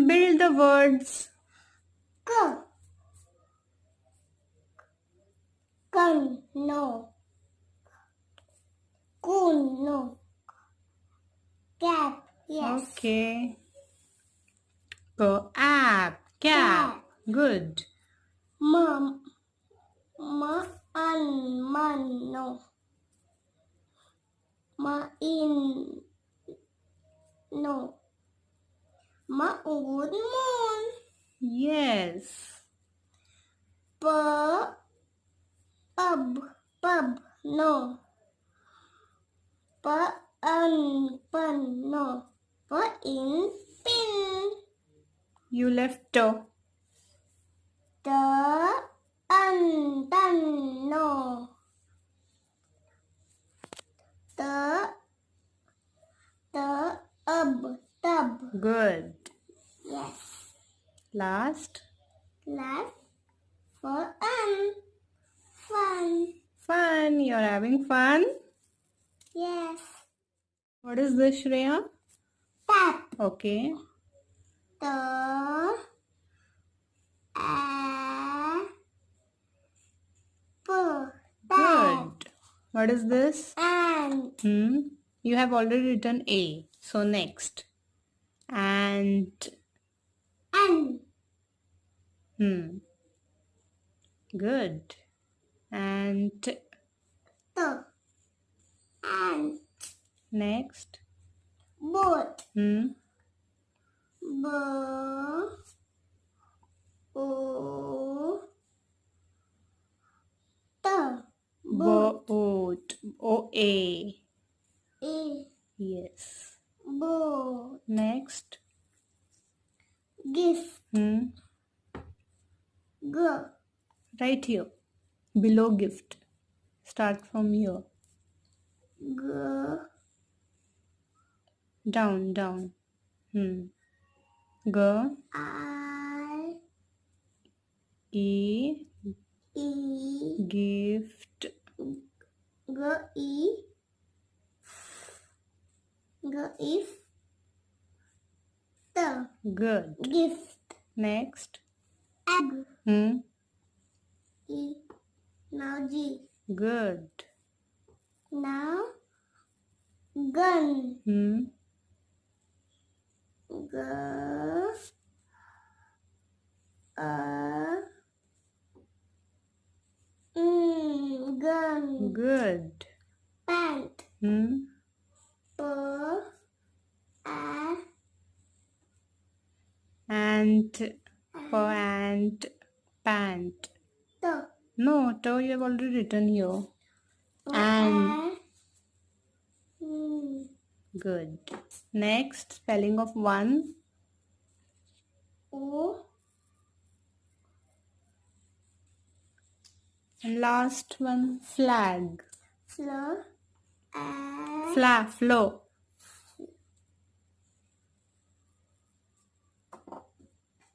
Build the words. Kun, no. Kun, no. Cap, yes. Okay. Go app. Cap. Good. Man, no. In, no. Good moon. Yes. Pub, no. Pun, no. In, pin. You left toe. Tan, no. Tub. Good. Yes. Last. For fun. Fun. You're having fun? Yes. What is this, Shreya? Tap. Okay. Good. What is this? And. You have already written A. So next. And. Good. And. And. Next. Boat. Boat. O-A. Yes. Boat. Next. Gift. Go. Right here. Below gift. Start from here. Go. Down. Go. E. Gift. Go if. The. Good. Gift. Next. Egg. E. Now G. Good. Now gun. Gun. Good. Pant. And pant. No, toe you have already written here. And. Good. Next, spelling of one. O. And last one, flag. Flow. Flow.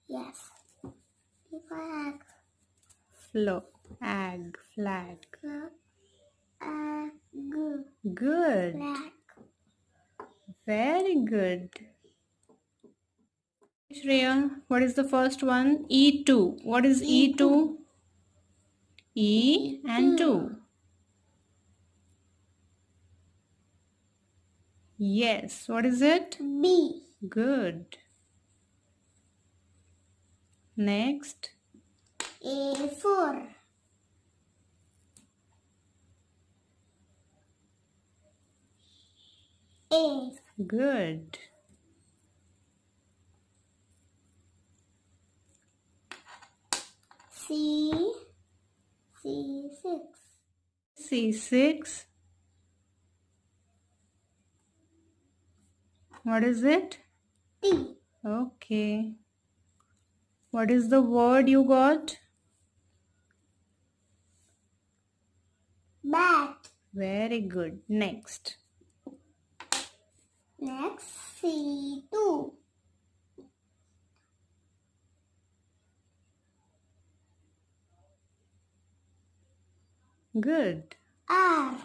Yes. Flag. Flow. Ag. Flag. Good. Flag. Very good. Shreya, what is the first one? E2. What is E2? E and 2. Yes. What is it? B. Good. Next. A4. A. Good. C6. C6. What is it? T. Okay. What is the word you got? Bat. Very good. Next. C2. Good. R.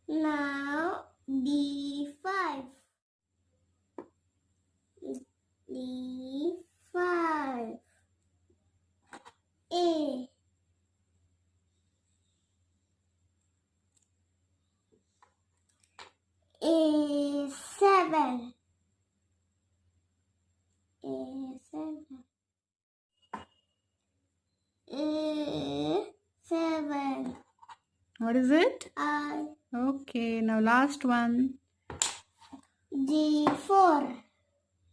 Now D5. D5. A. A7. A7. A7. What is it? I. Okay, now last one. G4.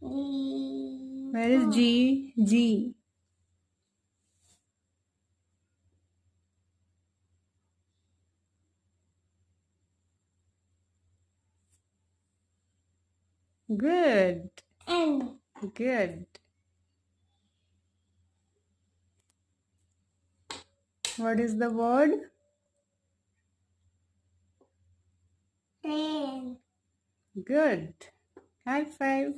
Where is G? G. Good. N. Good. What is the word? Train. Good. High five.